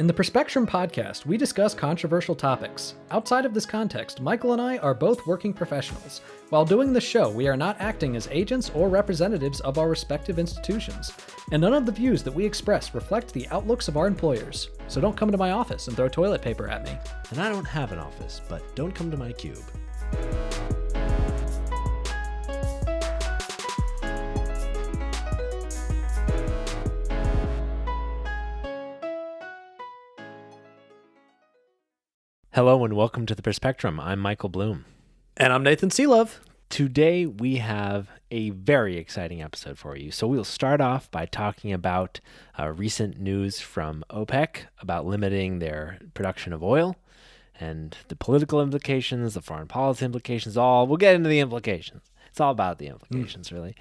In the Perspectrum podcast, we discuss controversial topics. Outside of this context, Michael and I are both working professionals. While doing this show, we are not acting as agents or representatives of our respective institutions, and none of the views that we express reflect the outlooks of our employers. So don't come to my office and throw toilet paper at me. And I don't have an office, but don't come to my cube. Hello and welcome to the Perspectrum. I'm Michael Bloom. And I'm Nathan Seelove. Today we have a very exciting episode for you. So we'll start off by talking about recent news from OPEC about limiting their production of oil and the political implications, the foreign policy implications, we'll get into the implications. It's all about the implications, really.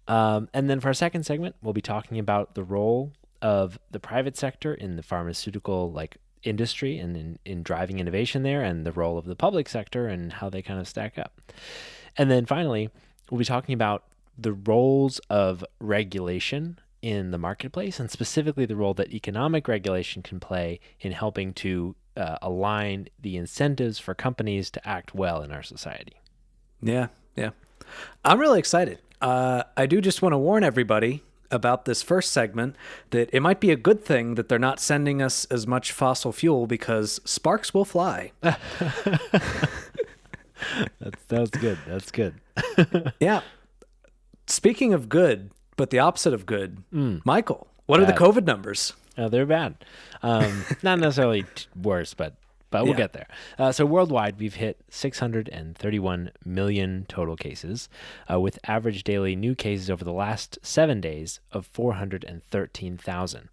And then for our second segment, we'll be talking about the role of the private sector in the pharmaceutical industry and in driving innovation there, and the role of the public sector and how they kind of stack up. And then finally, we'll be talking about the roles of regulation in the marketplace, and specifically the role that economic regulation can play in helping to align the incentives for companies to act well in our society. Yeah. I'm really excited. I do just want to warn everybody about this first segment that it might be a good thing that they're not sending us as much fossil fuel because sparks will fly. That's good. That's good. Yeah. Speaking of good, but the opposite of good, Michael, what are the COVID numbers? They're bad. Not necessarily worse, but we'll get there. So worldwide, we've hit 631 million total cases, with average daily new cases over the last 7 days of 413,000.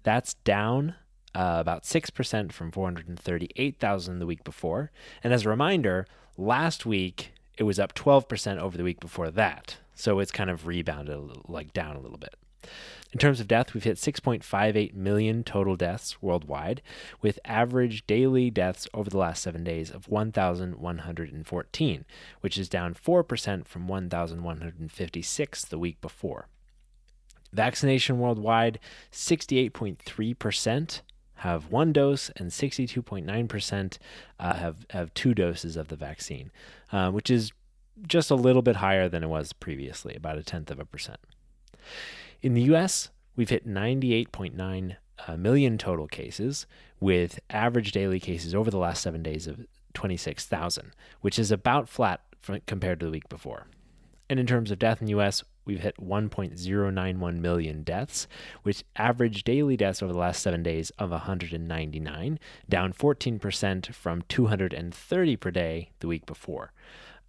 That's down about 6% from 438,000 the week before. And as a reminder, last week, it was up 12% over the week before that. So it's kind of rebounded down a little bit. In terms of death, we've hit 6.58 million total deaths worldwide, with average daily deaths over the last 7 days of 1,114, which is down 4% from 1,156 the week before. Vaccination worldwide, 68.3% have one dose and 62.9% have two doses of the vaccine, which is just a little bit higher than it was previously, about 0.1%. In the U.S., we've hit 98.9 million total cases, with average daily cases over the last 7 days of 26,000, which is about flat compared to the week before. And in terms of death in the U.S., we've hit 1.091 million deaths, with average daily deaths over the last 7 days of 199, down 14% from 230 per day the week before.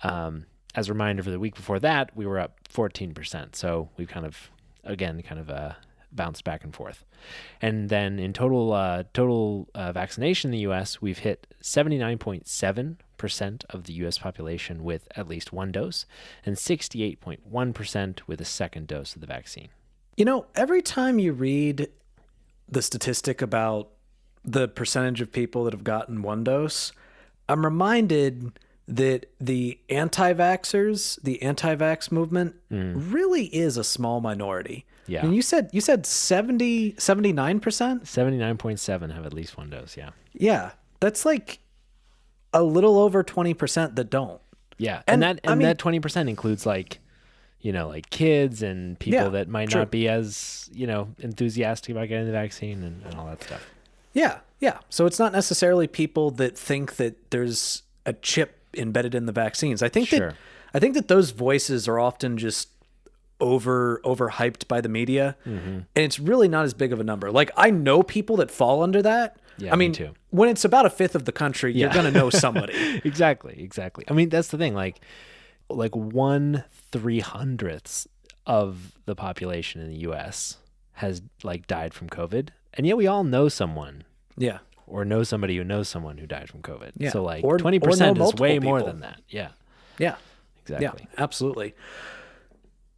As a reminder, for the week before that, we were up 14%. So we've kind of bounced back and forth. And then in total vaccination in the U.S., we've hit 79.7% of the U.S. population with at least one dose, and 68.1% with a second dose of the vaccine. You know, every time you read the statistic about the percentage of people that have gotten one dose, I'm reminded that the anti-vaxxers, the anti-vax movement really is a small minority. Yeah. I mean, you said 79%? 79.7 have at least one dose, yeah. Yeah. That's like a little over 20% that don't. Yeah. And that 20% includes kids and people that might not be as, enthusiastic about getting the vaccine and all that stuff. Yeah. Yeah. So it's not necessarily people that think that there's a chip embedded in the vaccines. I think that those voices are often just overhyped by the media, and it's really not as big of a number. Like, I know people that fall under that. Yeah, me too. When it's about a fifth of the country, you're going to know somebody. Exactly. I mean, that's the thing. Like 1/300th of the population in the U.S. has died from COVID, and yet we all know someone. Yeah. Or know somebody who knows someone who died from COVID. Yeah. So 20% is way more than that. Yeah. Yeah. Exactly. Yeah, absolutely.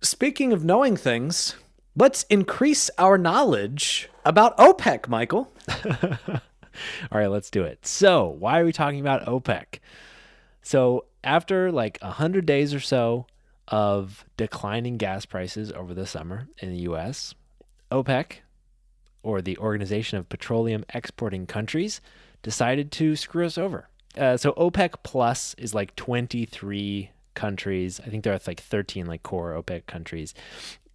Speaking of knowing things, let's increase our knowledge about OPEC, Michael. All right, let's do it. So why are we talking about OPEC? So after 100 days or so of declining gas prices over the summer in the U.S., OPEC or the Organization of Petroleum Exporting Countries, decided to screw us over. So OPEC Plus is like 23 countries. I think there are like 13 like core OPEC countries.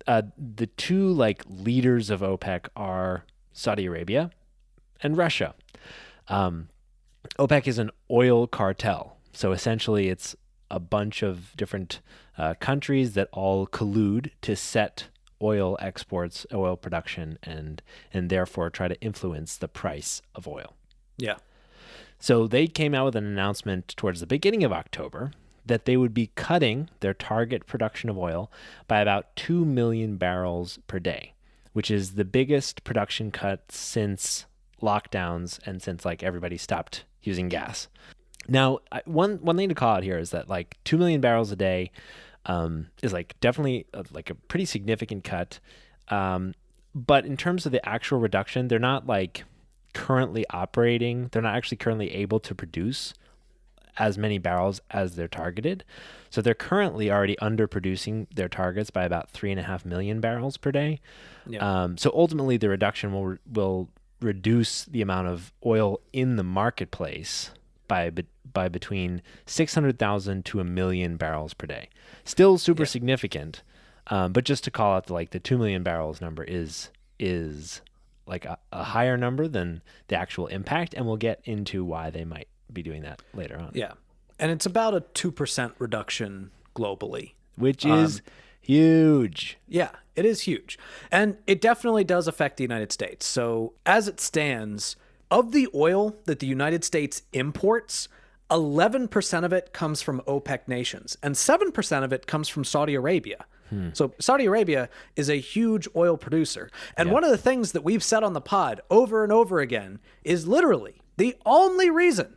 The two like leaders of OPEC are Saudi Arabia and Russia. OPEC is an oil cartel. So essentially it's a bunch of different countries that all collude to set oil exports, oil production, and therefore try to influence the price of oil. Yeah. So they came out with an announcement towards the beginning of October that they would be cutting their target production of oil by about 2 million barrels per day, which is the biggest production cut since lockdowns and since like everybody stopped using gas. Now, one thing to call out here is that like 2 million barrels a day is like definitely like a pretty significant cut. But in terms of the actual reduction, they're not like currently operating. They're not actually currently able to produce as many barrels as they're targeted. So they're currently already underproducing their targets by about 3.5 million barrels per day. Yeah. So ultimately the reduction will reduce the amount of oil in the marketplace by between 600,000 to 1 million barrels per day. Still super significant. But just to call out the 2 million barrels number is like a higher number than the actual impact. And we'll get into why they might be doing that later on. Yeah. And it's about a 2% reduction globally, which is huge. Yeah, it is huge. And it definitely does affect the United States. So as it stands, of the oil that the United States imports, 11% of it comes from OPEC nations and 7% of it comes from Saudi Arabia. So Saudi Arabia is a huge oil producer. And one of the things that we've said on the pod over and over again is literally the only reason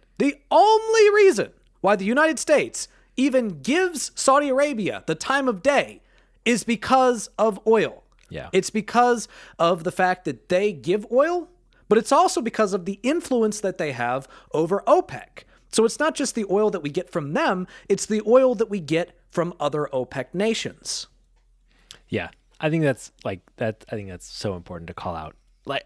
why the United States even gives Saudi Arabia the time of day is because of oil. Yeah. It's because of the fact that they give oil, but it's also because of the influence that they have over OPEC. So it's not just the oil that we get from them, it's the oil that we get from other OPEC nations. Yeah. I think that's so important to call out.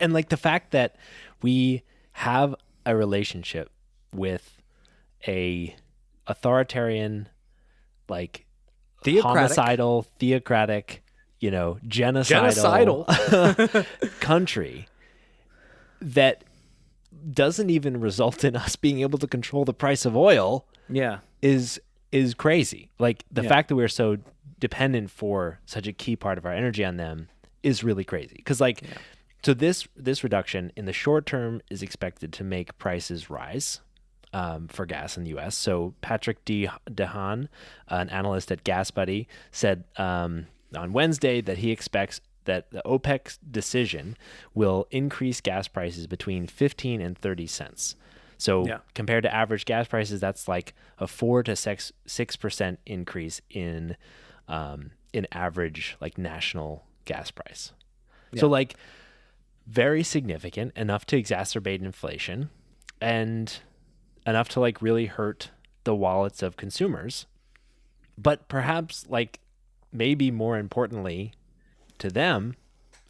And the fact that we have a relationship with a authoritarian, homicidal, theocratic, genocidal country that doesn't even result in us being able to control the price of oil is crazy. The fact that we're so dependent for such a key part of our energy on them is really crazy. Because so this reduction in the short term is expected to make prices rise for gas in the U.S. So Patrick DeHaan, an analyst at GasBuddy, said on Wednesday that he expects that the OPEC's decision will increase gas prices between 15 and 30 cents. So compared to average gas prices, that's like a 4 to 6% increase in average national gas price. Yeah. So very significant, enough to exacerbate inflation and enough to really hurt the wallets of consumers. But perhaps maybe more importantly to them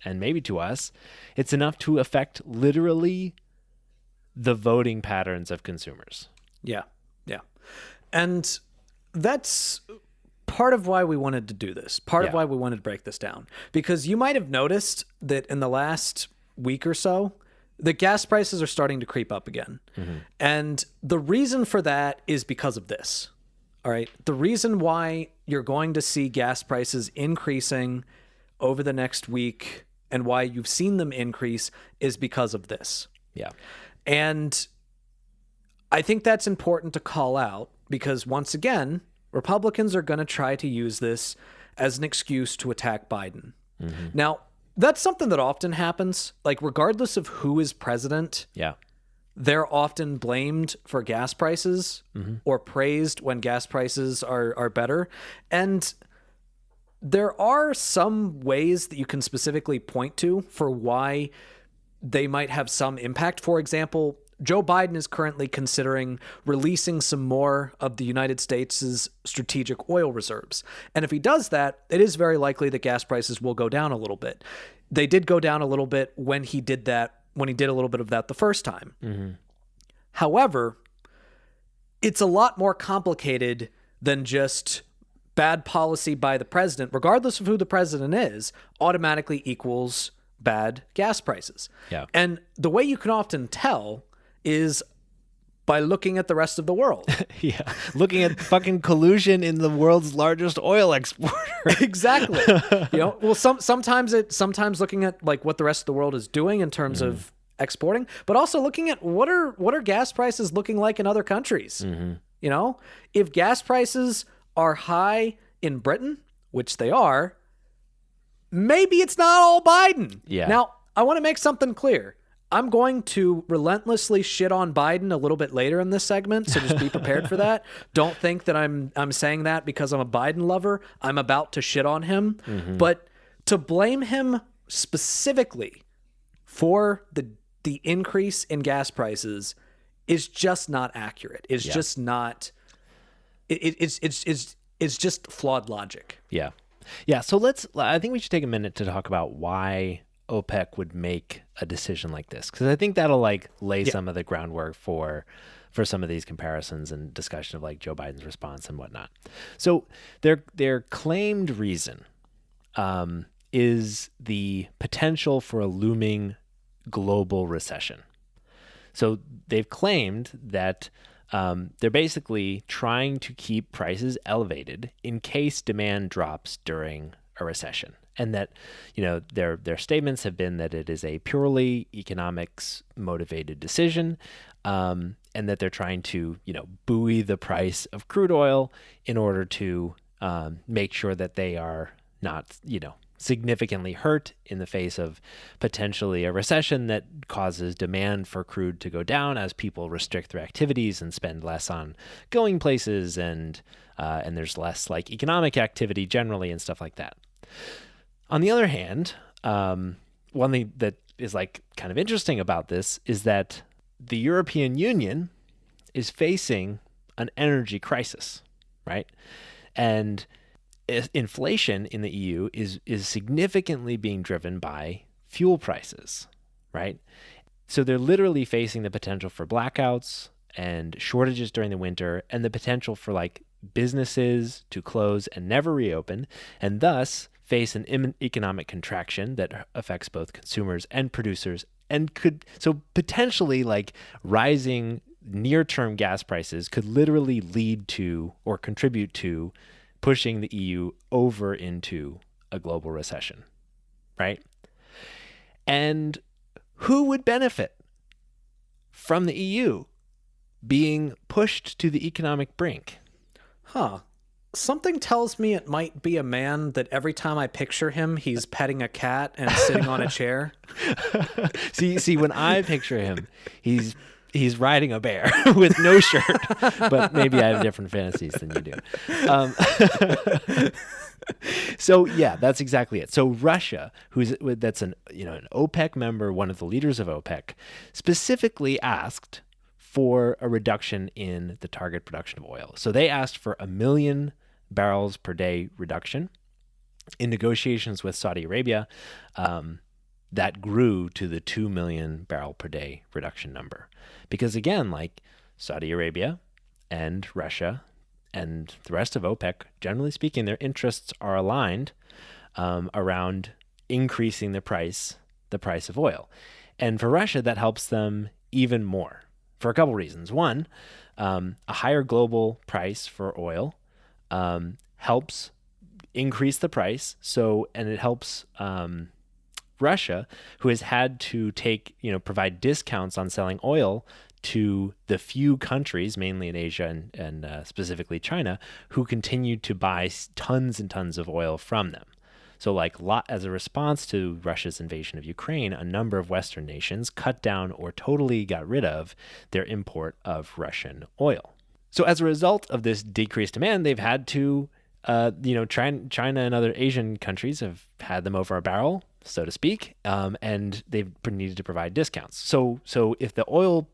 and maybe to us, it's enough to affect literally the voting patterns of consumers. Yeah. Yeah. And that's part of why we wanted to do this, part of why we wanted to break this down, because you might have noticed that in the last week or so, the gas prices are starting to creep up again. Mm-hmm. And the reason for that is because of this. All right. The reason why you're going to see gas prices increasing over the next week and why you've seen them increase is because of this. Yeah. And I think that's important to call out because once again, Republicans are going to try to use this as an excuse to attack Biden. Mm-hmm. Now, that's something that often happens. Regardless of who is president, they're often blamed for gas prices or praised when gas prices are better. And there are some ways that you can specifically point to for why they might have some impact. For example, Joe Biden is currently considering releasing some more of the United States' strategic oil reserves. And if he does that, it is very likely that gas prices will go down a little bit. they did go down a little bit when he did a little bit of that the first time. Mm-hmm. However, it's a lot more complicated than just bad policy by the president, regardless of who the president is, automatically equals bad gas prices. Yeah. And the way you can often tell is by looking at the rest of the world. Yeah. Looking at fucking collusion in the world's largest oil exporter. Exactly. Well, sometimes looking at like what the rest of the world is doing in terms of exporting, but also looking at what are gas prices looking like in other countries. If gas prices are high in Britain, which they are, maybe it's not all Biden. Yeah. Now, I want to make something clear. I'm going to relentlessly shit on Biden a little bit later in this segment, so just be prepared for that. Don't think that I'm saying that because I'm a Biden lover. I'm about to shit on him. But to blame him specifically for the increase in gas prices is just not accurate. It's just not. It's just flawed logic. Yeah. Yeah. So I think we should take a minute to talk about why OPEC would make a decision like this, because I think that'll like lay some of the groundwork for some of these comparisons and discussion of like Joe Biden's response and whatnot. So their claimed reason is the potential for a looming global recession. So they've claimed that they're basically trying to keep prices elevated in case demand drops during a recession. And that, their statements have been that it is a purely economics motivated decision, and that they're trying to, buoy the price of crude oil in order to make sure that they are not, significantly hurt in the face of potentially a recession that causes demand for crude to go down as people restrict their activities and spend less on going places, and there's less like economic activity generally and stuff like that. On the other hand, one thing that is like kind of interesting about this is that the European Union is facing an energy crisis, right? And inflation in the EU is significantly being driven by fuel prices, right? So they're literally facing the potential for blackouts and shortages during the winter, and the potential for like businesses to close and never reopen, and thus face an economic contraction that affects both consumers and producers, and could so potentially like rising near-term gas prices could literally lead to or contribute to pushing the EU over into a global recession, right? And who would benefit from the EU being pushed to the economic brink? Something tells me it might be a man that every time I picture him, he's petting a cat and sitting on a chair. See, when I picture him, he's riding a bear with no shirt, but maybe I have different fantasies than you do. So yeah, that's exactly it. So Russia, that's an OPEC member, one of the leaders of OPEC, specifically asked for a reduction in the target production of oil. So they asked for 1 million barrels per day reduction. In negotiations with Saudi Arabia, that grew to the 2 million barrel per day reduction number. Because again, like Saudi Arabia and Russia and the rest of OPEC, generally speaking, their interests are aligned around increasing the price of oil. And for Russia, that helps them even more for a couple reasons. One, a higher global price for oil helps increase the price. And it helps Russia, who has had to provide discounts on selling oil to the few countries, mainly in Asia and specifically China, who continue to buy tons and tons of oil from them. So as a response to Russia's invasion of Ukraine, a number of Western nations cut down or totally got rid of their import of Russian oil. So as a result of this decreased demand, they've had to, China and other Asian countries have had them over a barrel, so to speak, and they've needed to provide discounts. So if the oil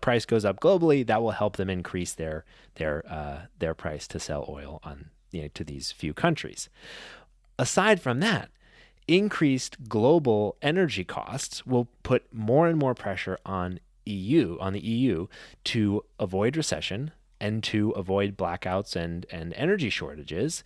price goes up globally, that will help them increase their price to sell oil on to these few countries. Aside from that, increased global energy costs will put more and more pressure on the EU to avoid recession and to avoid blackouts and energy shortages,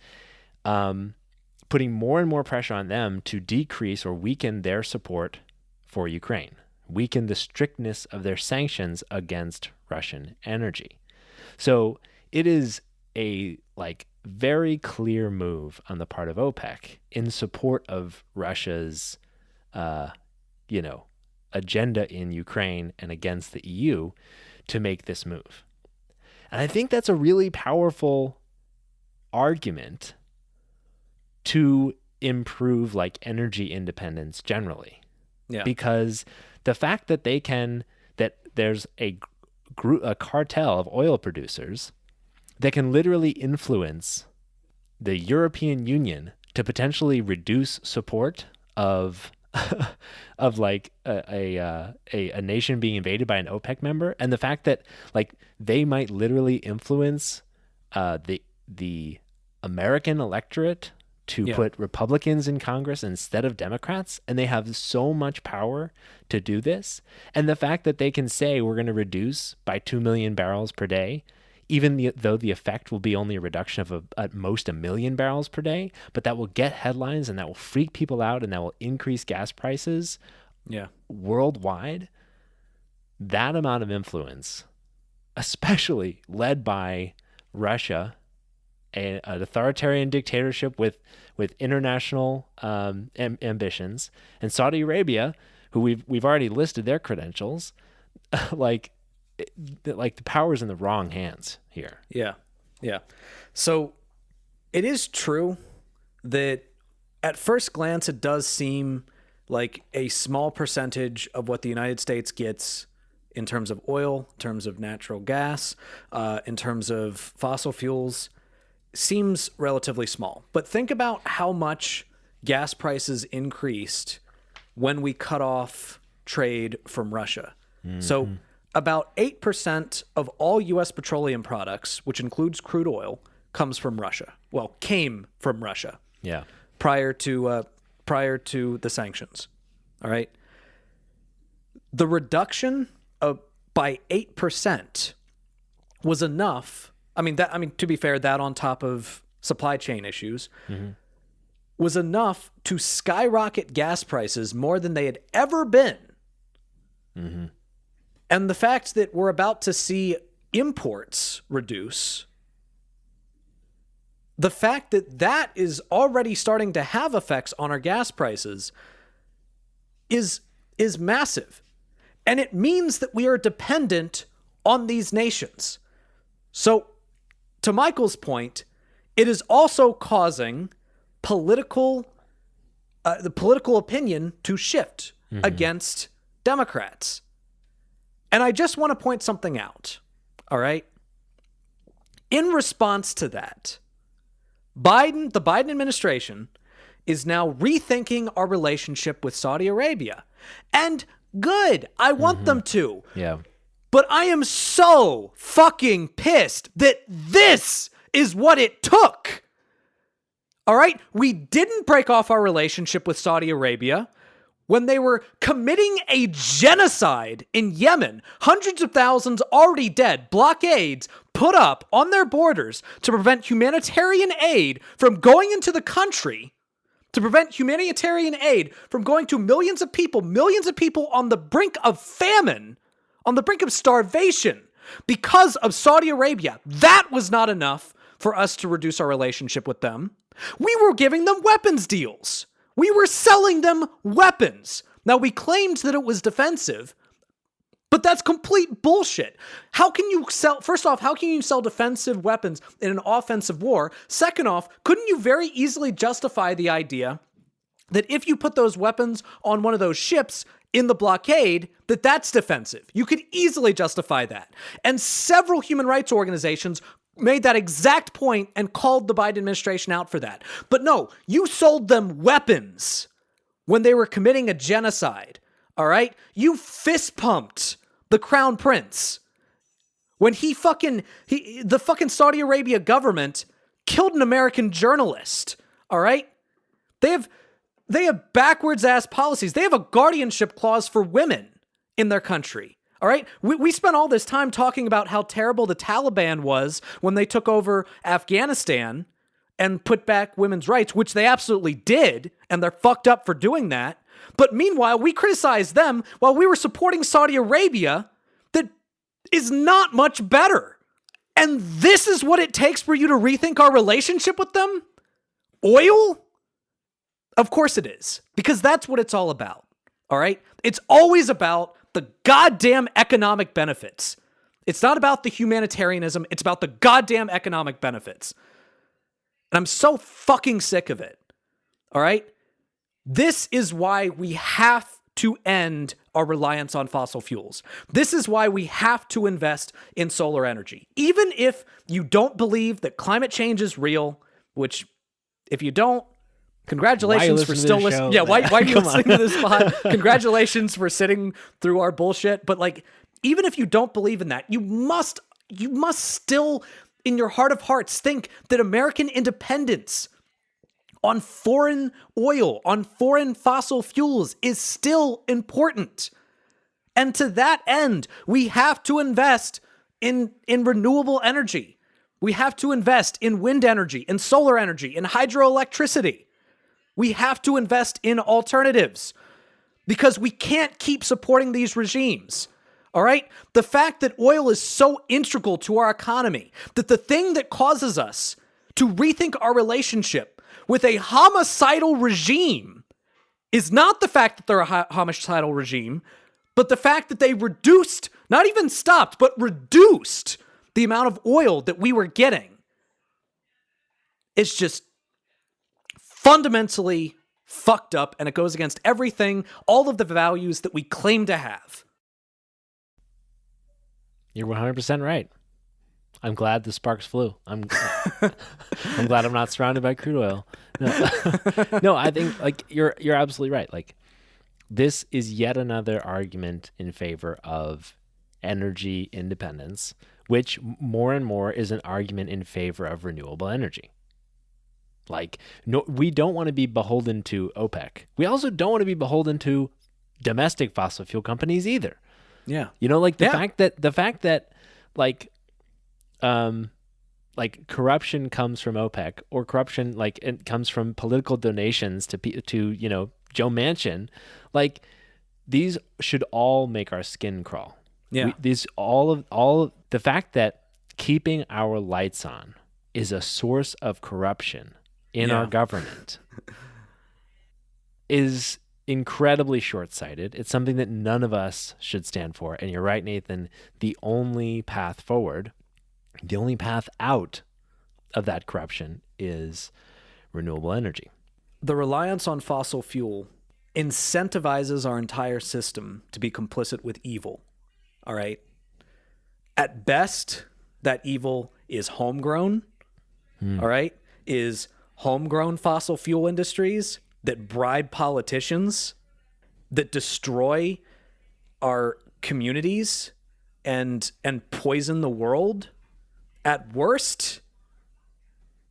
putting more and more pressure on them to decrease or weaken their support for Ukraine, weaken the strictness of their sanctions against Russian energy. So it is a very clear move on the part of OPEC in support of Russia's, agenda in Ukraine and against the EU to make this move. And I think that's a really powerful argument to improve energy independence generally. Yeah. Because the fact that there's a cartel of oil producers that can literally influence the European Union to potentially reduce support of a nation being invaded by an OPEC member, and the fact that they might literally influence the American electorate to put Republicans in Congress instead of Democrats, and they have so much power to do this, and the fact that they can say we're going to reduce by 2 million barrels per day, even though the effect will be only a reduction of at most 1 million barrels per day, but that will get headlines and that will freak people out and that will increase gas prices worldwide. That amount of influence, especially led by Russia, an authoritarian dictatorship with international ambitions, and Saudi Arabia, who we've already listed their credentials, the power's in the wrong hands here. Yeah. So it is true that at first glance, it does seem like a small percentage of what the United States gets in terms of oil, in terms of natural gas, in terms of fossil fuels, seems relatively small. But think about how much gas prices increased when we cut off trade from Russia. Mm-hmm. So about 8% of all U.S. petroleum products, which includes crude oil, comes from Russia. Well, came from Russia. Yeah. Prior to the sanctions. All right. The reduction by 8% was enough. To be fair, that on top of supply chain issues, was enough to skyrocket gas prices more than they had ever been. Mm-hmm. And the fact that we're about to see imports reduce, the fact that that is already starting to have effects on our gas prices is massive. And it means that we are dependent on these nations. So, to Michael's point, it is also causing the political opinion to shift against Democrats. And I just want to point something out, all right? In response to that, the Biden administration is now rethinking our relationship with Saudi Arabia. And good, I want them to. Yeah. But I am so fucking pissed that this is what it took. All right? We didn't break off our relationship with Saudi Arabia when they were committing a genocide in Yemen. Hundreds of thousands already dead, blockades put up on their borders to prevent humanitarian aid from going into the country, to prevent humanitarian aid from going to millions of people on the brink of famine, on the brink of starvation because of Saudi Arabia. That was not enough for us to reduce our relationship with them. We were giving them weapons deals. We were selling them weapons. Now, we claimed that it was defensive, but that's complete bullshit. How can you sell defensive weapons in an offensive war? Second off, couldn't you very easily justify the idea that if you put those weapons on one of those ships in the blockade, that's defensive? You could easily justify that. And several human rights organizations made that exact point and called the Biden administration out for that. But no, you sold them weapons when they were committing a genocide, all right? You fist pumped the crown prince when the fucking Saudi Arabia government killed an American journalist, all right? They have backwards ass policies. They have a guardianship clause for women in their country. All right. We spent all this time talking about how terrible the Taliban was when they took over Afghanistan and put back women's rights, which they absolutely did. And they're fucked up for doing that. But meanwhile, we criticized them while we were supporting Saudi Arabia that is not much better. And this is what it takes for you to rethink our relationship with them? Oil? Of course it is, because that's what it's all about, all right? It's always about the goddamn economic benefits. It's not about the humanitarianism. It's about the goddamn economic benefits. And I'm so fucking sick of it, all right? This is why we have to end our reliance on fossil fuels. This is why we have to invest in solar energy. Even if you don't believe that climate change is real, which if you don't, congratulations for still listening. Yeah, why are you listening to this pod? Congratulations for sitting through our bullshit. But like, even if you don't believe in that, you must still, in your heart of hearts, think that American independence on foreign oil, on foreign fossil fuels is still important. And to that end, we have to invest in renewable energy. We have to invest in wind energy, in solar energy, in hydroelectricity. We have to invest in alternatives because we can't keep supporting these regimes. All right? The fact that oil is so integral to our economy, that the thing that causes us to rethink our relationship with a homicidal regime is not the fact that they're a homicidal regime, but the fact that they reduced, not even stopped, but reduced the amount of oil that we were getting. It's just fundamentally fucked up, and it goes against everything, all of the values that we claim to have. You're 100% right. I'm glad the sparks flew. I'm glad I'm not surrounded by crude oil. No, no, I think like you're absolutely right. Like this is yet another argument in favor of energy independence, which more and more is an argument in favor of renewable energy. Like, no, we don't want to be beholden to OPEC. We also don't want to be beholden to domestic fossil fuel companies either. Yeah. You know, like the fact that corruption comes from OPEC, or corruption like it comes from political donations to you know, Joe Manchin, like these should all make our skin crawl. Yeah. All of the fact that keeping our lights on is a source of corruption in our government is incredibly short-sighted. It's something that none of us should stand for. And you're right, Nathan, the only path forward, the only path out of that corruption is renewable energy. The reliance on fossil fuel incentivizes our entire system to be complicit with evil. All right? At best, that evil is homegrown. All right? Is homegrown fossil fuel industries that bribe politicians, that destroy our communities and poison the world. At worst,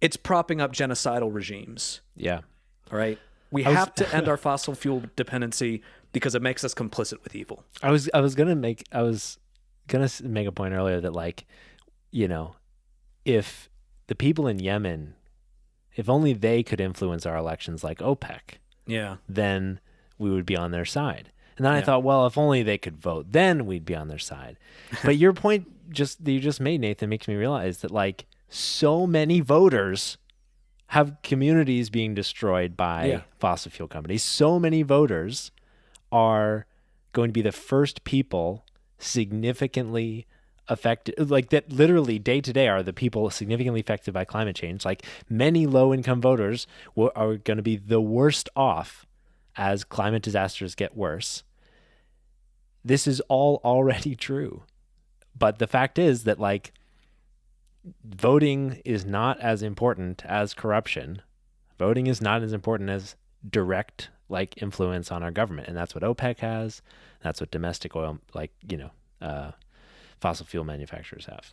it's propping up genocidal regimes. Yeah. All right. We have to end our fossil fuel dependency because it makes us complicit with evil. I was gonna make a point earlier that, like, you know, if the people in Yemen, if only they could influence our elections like OPEC, then we would be on their side. And then I thought, well, if only they could vote, then we'd be on their side. But your point that you just made, Nathan, makes me realize that, like, so many voters have communities being destroyed by fossil fuel companies. So many voters are going to be the first people significantly affected, like that literally day to day are the people significantly affected by climate change. Like many low income voters are going to be the worst off as climate disasters get worse. This is all already true. But the fact is that, like, voting is not as important as corruption. Voting is not as important as direct, like, influence on our government. And that's what OPEC has. That's what domestic oil, like, you know, fossil fuel manufacturers have.